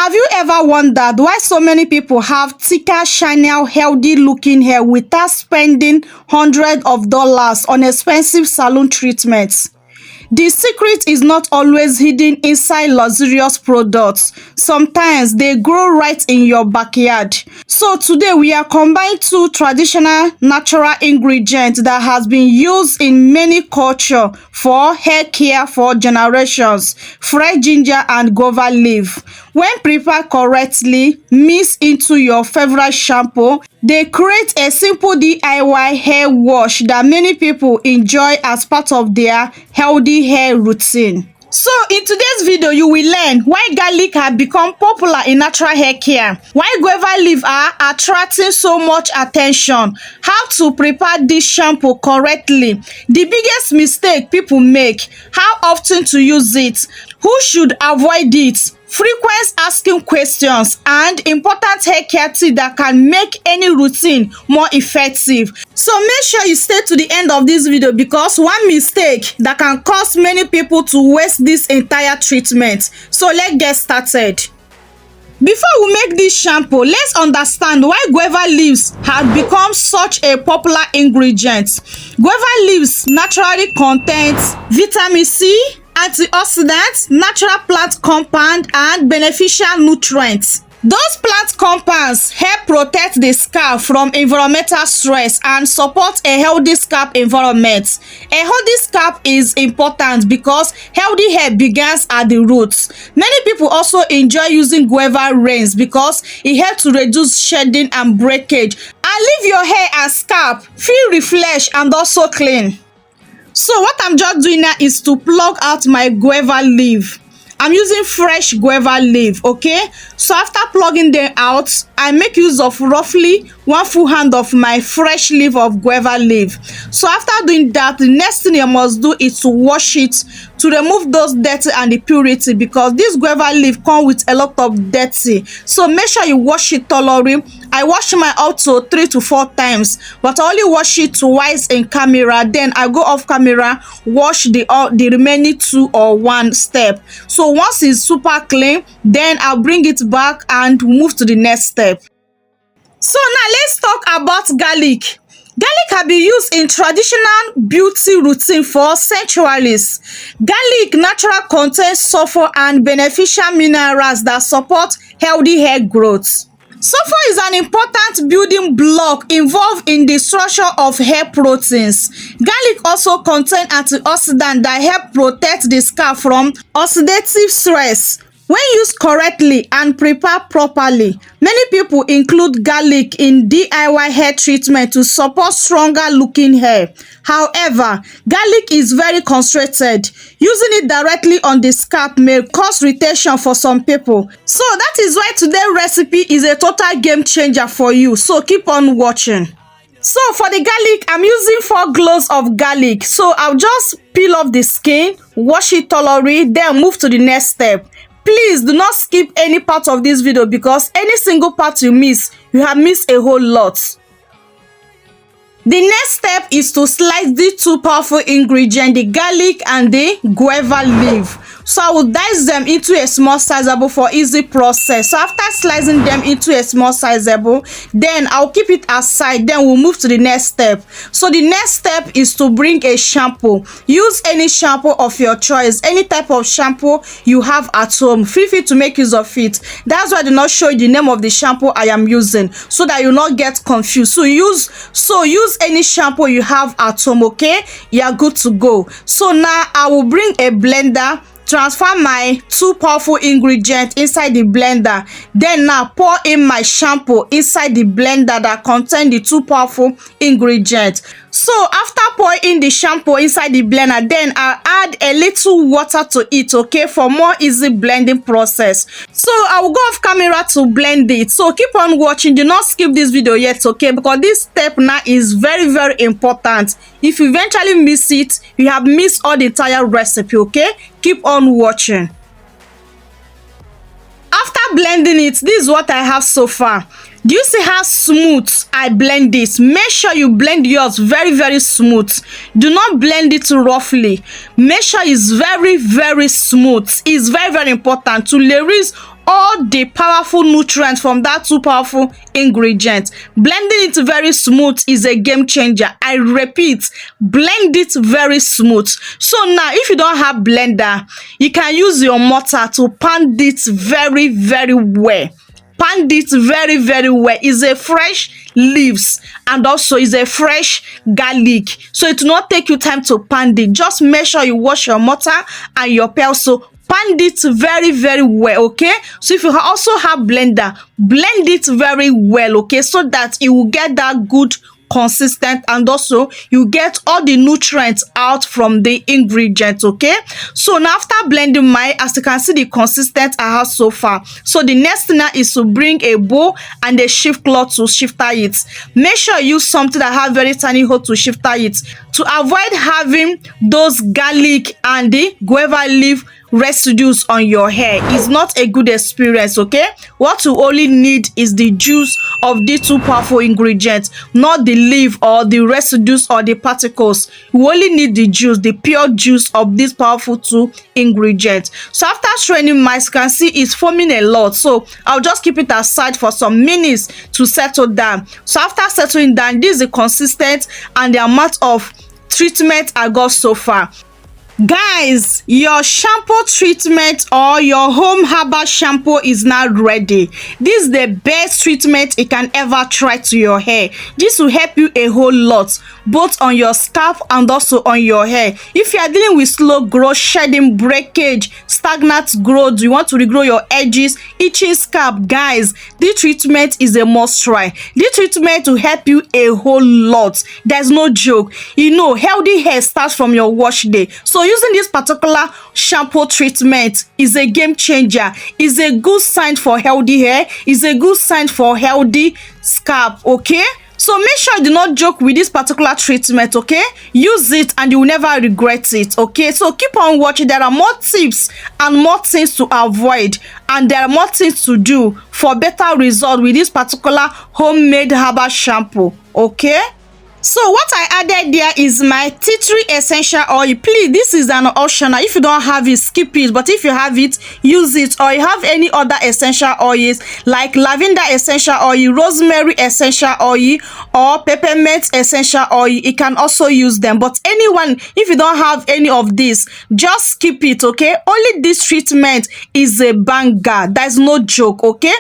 Have you ever wondered why so many people have thicker, shinier, healthy-looking hair without spending hundreds of dollars on expensive salon treatments? The secret is not always hidden inside luxurious products. Sometimes they grow right in your backyard. So today we are combining two traditional natural ingredients that has been used in many cultures for hair care for generations: fresh ginger and guava leaf. When prepared correctly, mix into your favorite shampoo. They create a simple DIY hair wash that many people enjoy as part of their healthy hair routine. So in today's video, you will learn why garlic has become popular in natural hair care, why guava leaf are attracting so much attention, how to prepare this shampoo correctly, the biggest mistake people make, how often to use it, who should avoid it, frequent asking questions, and important hair care tips that can make any routine more effective. So make sure you stay to the end of this video, because one mistake that can cause many people to waste this entire treatment. So let's get started. Before we make this shampoo, let's understand why guava leaves have become such a popular ingredient. Guava leaves naturally contains vitamin C, antioxidants, natural plant compound, and beneficial nutrients. Those plant compounds help protect the scalp from environmental stress and support a healthy scalp environment. A healthy scalp is important because healthy hair begins at the roots. Many people also enjoy using guava rinse because it helps to reduce shedding and breakage and leave your hair and scalp feel refreshed and also clean. So what I'm just doing now is to plug out my guava leaf. I'm using fresh guava leaf, okay? So after plugging them out, I make use of roughly one full hand of my fresh leaf of guava leaf. So after doing that, the next thing you must do is to wash it to remove those dirty and the purity, because this guava leaf comes with a lot of dirty. So make sure you wash it thoroughly. I wash mine up to 3 to 4 times, but I only wash it twice in camera. Then I go off camera, wash the remaining 2 or 1 step. So once it's super clean, then I'll bring it back and move to the next step. So now let's talk about garlic. Garlic has been used in traditional beauty routine for centuries. Garlic naturally contains sulfur and beneficial minerals that support healthy hair growth. Sulfur is an important building block involved in the structure of hair proteins. Garlic also contains antioxidants that help protect the scalp from oxidative stress. When used correctly and prepared properly, many people include garlic in DIY hair treatment to support stronger looking hair. However, garlic is very concentrated. Using it directly on the scalp may cause irritation for some people. So that is why today's recipe is a total game changer for you. So keep on watching. So for the garlic, I'm using 4 cloves of garlic. So I'll just peel off the skin, wash it thoroughly, then move to the next step. Please do not skip any part of this video, because any single part you miss, you have missed a whole lot. The next step is to slice these 2 powerful ingredients, the garlic and the guava leaf. So I will dice them into a small sizable for easy process. So after slicing them into a small sizable, then I'll keep it aside. Then we'll move to the next step. So the next step is to bring a shampoo. Use any shampoo of your choice, any type of shampoo you have at home. Feel free to make use of it. That's why I did not show you the name of the shampoo I am using, so that you not get confused. So use any shampoo you have at home, okay? You are good to go. So now I will bring a blender, transfer my 2 powerful ingredients inside the blender. Then now pour in my shampoo inside the blender that contains the 2 powerful ingredients. So after pouring in the shampoo inside the blender, then I'll add a little water to it, okay, for more easy blending process. So I will go off camera to blend it. So keep on watching. Do not skip this video yet, okay, because this step now is very, very important. If you eventually miss it, you have missed all the entire recipe, okay? Keep on watching. After blending it, this is what I have so far. Do you see how smooth I blend this? Make sure you blend yours very, very smooth. Do not blend it roughly. Make sure it's very, very smooth. It's very, very important to release all the powerful nutrients from that two powerful ingredients. Blending it very smooth is a game changer. I repeat, blend it very smooth. So now if you don't have blender, you can use your mortar to pound it very well. Pound it very well. It's a fresh leaves and also is a fresh garlic, so it will not take you time to pound it. Just make sure you wash your mortar and your pestle. Pound it very well, okay? So if you also have blender, blend it very well, okay, so that you will get that good consistent and also you get all the nutrients out from the ingredients, okay? So now after blending my, as you can see the consistent I have so far, so the next thing now is to bring a bowl and a shift cloth to shifter it. Make sure you use something that have very tiny hole to shifter it to avoid having those garlic and the guava leaf residues on your hair. Is not a good experience, okay? What you only need is the juice of these two powerful ingredients, not the leaf or the residues or the particles. You only need the juice, the pure juice of these powerful two ingredients. So after straining my, as you can see it's forming a lot, so I'll just keep it aside for some minutes to settle down. So after settling down, this is the consistent and the amount of treatment I got so far. Guys, your shampoo treatment or your home herbal shampoo is now ready. This is the best treatment you can ever try to your hair. This will help you a whole lot, both on your scalp and also on your hair. If you are dealing with slow growth, shedding, breakage, stagnant growth, you want to regrow your edges, itchy scalp, guys, this treatment is a must try. This treatment will help you a whole lot. There's no joke. You know, healthy hair starts from your wash day. So using this particular shampoo treatment is a game changer. Is a good sign for healthy hair. Is a good sign for healthy scalp, okay? So make sure you do not joke with this particular treatment, okay? Use it and you will never regret it, okay? So keep on watching. There are more tips and more things to avoid, and there are more things to do for better result with this particular homemade herbal shampoo, okay? So what I added there is my tea tree essential oil. Please, this is an optional. If you don't have it, skip it, but if you have it, use it. Or you have any other essential oils like lavender essential oil, rosemary essential oil, or peppermint essential oil, you can also use them. But anyone, if you don't have any of this, just skip it, okay? Only this treatment is a banger. There's no joke, okay?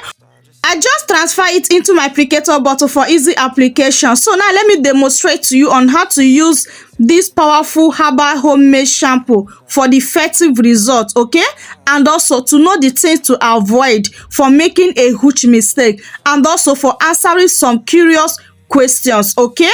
I just transfer it into my applicator bottle for easy application. So now let me demonstrate to you on how to use this powerful herbal homemade shampoo for the effective result, okay? And also to know the things to avoid for making a huge mistake, and also for answering some curious questions, okay?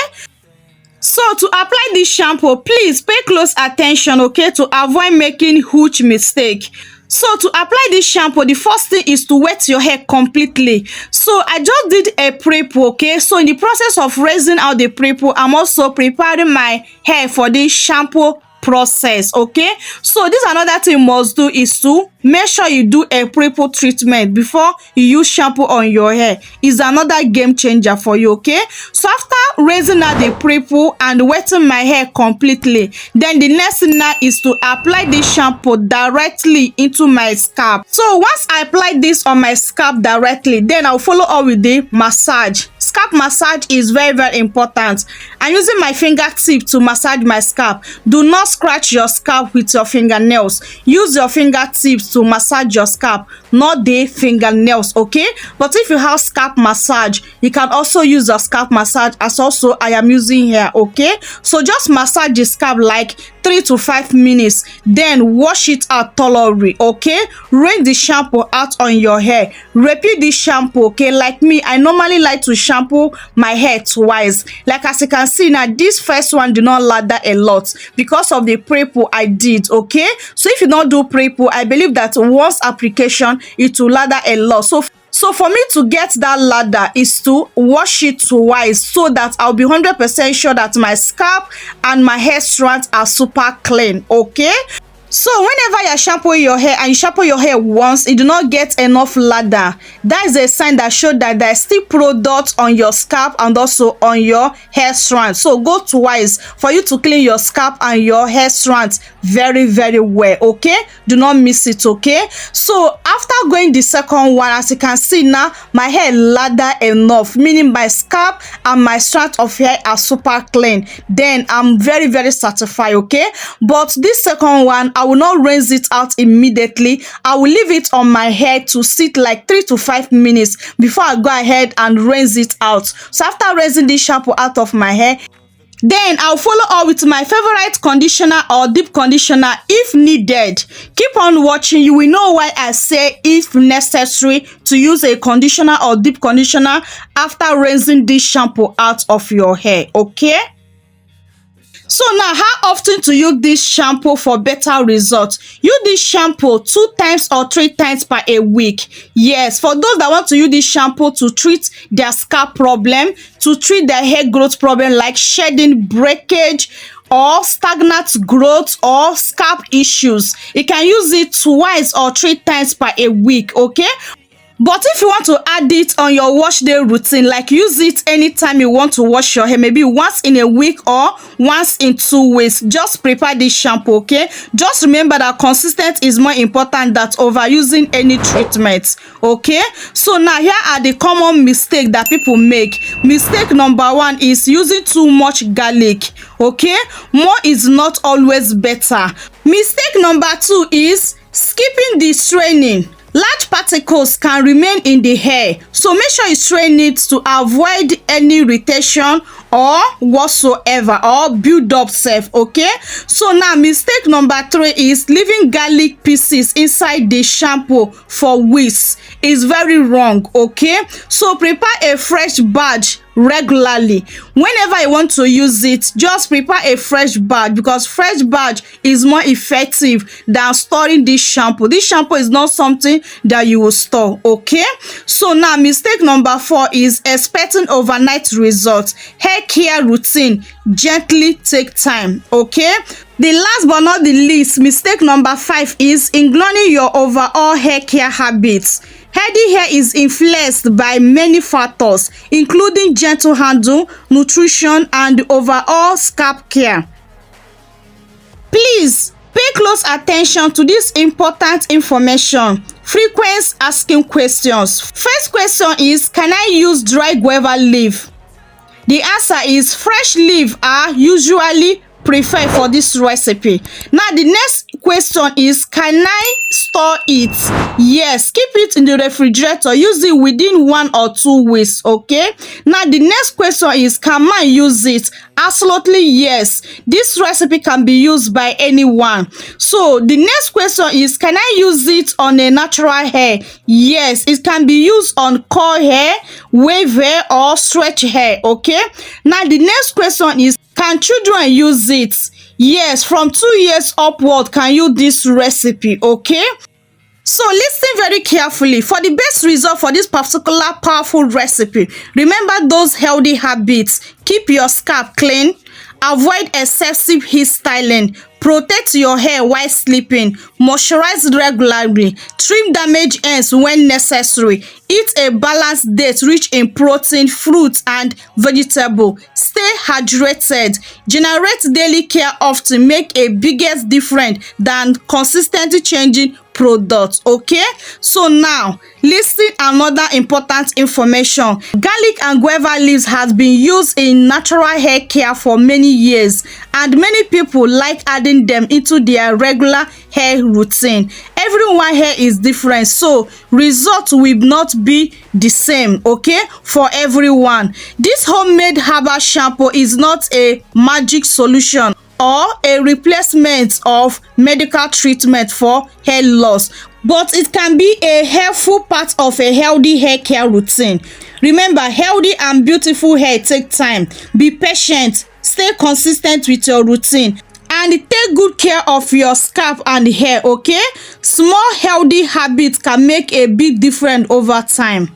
So to apply this shampoo, please pay close attention, okay, to avoid making huge mistake. So to apply this shampoo, the first thing is to wet your hair completely. So I just did a prep, okay? So in the process of raising out the prep, I'm also preparing my hair for this shampoo process, okay? So this another thing you must do is to make sure you do a prep treatment before you use shampoo on your hair. Is another game changer for you, okay? So after raising out the prep and wetting my hair completely, then the next thing now is to apply this shampoo directly into my scalp. So once I apply this on my scalp directly, then I'll follow up with the massage. Scalp massage is very important. I'm using my fingertip to massage my scalp. Do not scratch your scalp with your fingernails. Use your fingertips to massage your scalp, not the fingernails, okay? But if you have scalp massage, you can also use your scalp massage as also I am using here, okay? So just massage the scalp like 3 to 5 minutes, then wash it out thoroughly, okay? Rinse the shampoo out on your hair. Repeat this shampoo, okay? Like me, I normally like to shampoo my hair twice. Like as you can see now, this first one do not lather a lot because of the prep I did, okay? So if you don't do prep, I believe that once application, it will lather a lot. So for me to get that lather is to wash it twice, so that I'll be 100% sure that my scalp and my hair strands are super clean, okay? So whenever you're shampooing your hair and you shampoo your hair once, it do not get enough lather, that is a sign that shows that there is still product on your scalp and also on your hair strands. So go twice for you to clean your scalp and your hair strands very well, okay? Do not miss it, okay? So after going the second one, as you can see now, my hair lather enough, meaning my scalp and my strand of hair are super clean. Then I'm very satisfied, okay? But this second one, I will not rinse it out immediately. I will leave it on my hair to sit like 3 to 5 minutes before I go ahead and rinse it out. So after rinsing this shampoo out of my hair, then I'll follow up with my favorite conditioner or deep conditioner if needed. Keep on watching. You will know why I say if necessary to use a conditioner or deep conditioner after rinsing this shampoo out of your hair, okay? So now, how often to use this shampoo for better results? Use this shampoo 2 times or 3 times per a week. Yes, for those that want to use this shampoo to treat their scalp problem, to treat their hair growth problem like shedding, breakage, or stagnant growth or scalp issues, you can use it 2 or 3 times per a week, okay? But if you want to add it on your wash day routine, like use it anytime you want to wash your hair, maybe once in a week or once in 2 weeks, just prepare this shampoo, okay? Just remember that consistent is more important than overusing any treatment, okay? So now here are the common mistakes that people make. Mistake number 1 is using too much garlic, okay? More is not always better. Mistake number 2 is skipping the straining. Large particles can remain in the hair, so make sure you strain it to avoid any irritation or whatsoever or build up self, okay? So now mistake number 3 is leaving garlic pieces inside the shampoo for weeks. Is very wrong, okay? So prepare a fresh batch regularly. Whenever you want to use it, just prepare a fresh batch, because fresh batch is more effective than storing this shampoo. This shampoo is not something that you will store, okay? So now mistake number 4 is expecting overnight results. Hair care routine gently take time, okay? The last but not the least, mistake number 5 is ignoring your overall hair care habits. Healthy hair is influenced by many factors, including gentle handle, nutrition, and overall scalp care. Please pay close attention to this important information. Frequent asking questions. First question is, can I use dry guava leaf? The answer is fresh leaves are usually preferred for this recipe. Now the next question is, can I store it? Yes, keep it in the refrigerator. Use it within 1 or 2 weeks, okay? Now the next question is, can man use it? Absolutely yes. This recipe can be used by anyone. So the next question is, can I use it on a natural hair? Yes, it can be used on curl hair, wave hair, or stretch hair, okay? Now the next question is, can children use it? Yes, from 2 years upward can use this recipe, okay? So listen very carefully. For the best result for this particular powerful recipe, remember those healthy habits. Keep your scalp clean, avoid excessive hair styling, protect your hair while sleeping, moisturize regularly, trim damaged ends when necessary, eat a balanced diet rich in protein, fruits, and vegetable, stay hydrated, generate daily care often, make a biggest difference than consistently changing products, okay? So now listen another important information. Garlic and guava leaves has been used in natural hair care for many years, and many people like adding them into their regular hair routine. Everyone's hair is different, so results will not be the same, okay, for everyone. This homemade herbal shampoo is not a magic solution or a replacement of medical treatment for hair loss, but it can be a helpful part of a healthy hair care routine. Remember, healthy and beautiful hair take time. Be patient, stay consistent with your routine, and take good care of your scalp and hair, okay? Small healthy habits can make a big difference over time.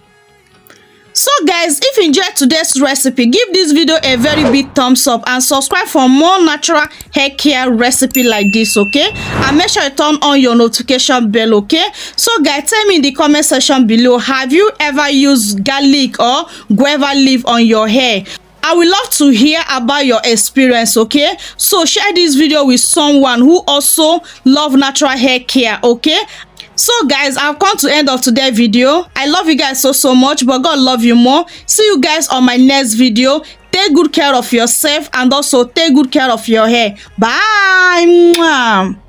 So guys, if you enjoyed today's recipe, give this video a very big thumbs up and subscribe for more natural hair care recipe like this, okay? And make sure you turn on your notification bell, okay? So guys, tell me in the comment section below, have you ever used garlic or guava leaf on your hair? I would love to hear about your experience, okay? So share this video with someone who also love natural hair care, okay? So guys, I've come to the end of today's video. I love you guys so much, but God love you more. See you guys on my next video. Take good care of yourself and also take good care of your hair. Bye. Mwah.